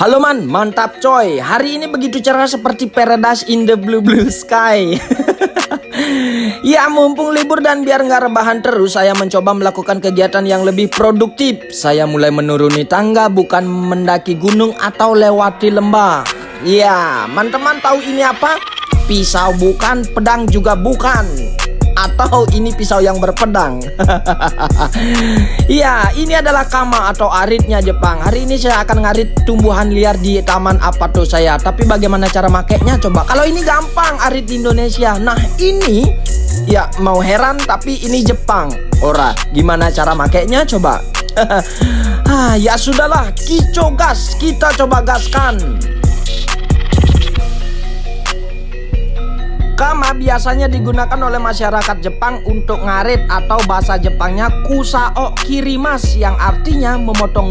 Halo man, mantap coy. Hari ini begitu cerah seperti paradise in the blue sky. Ya mumpung libur dan biar nggak rebahan terus, saya mencoba melakukan kegiatan yang lebih produktif. Saya mulai menuruni tangga, bukan mendaki gunung atau lewati lembah. Ya, teman-teman tahu ini apa? Pisau bukan, pedang juga bukan. Atau ini pisau yang berpedang. Ya, ini adalah kama atau aritnya Jepang. Hari ini saya akan ngarit tumbuhan liar di taman apa tuh saya. Tapi bagaimana cara makainya coba? Kalau ini gampang, arit di Indonesia. Nah ini, ya mau heran tapi ini Jepang. Ora, gimana cara makainya coba? Ya sudahlah, kico gas, kita coba gaskan. Kama biasanya digunakan oleh masyarakat Jepang untuk ngarit atau bahasa Jepangnya kusao kirimas yang artinya memotong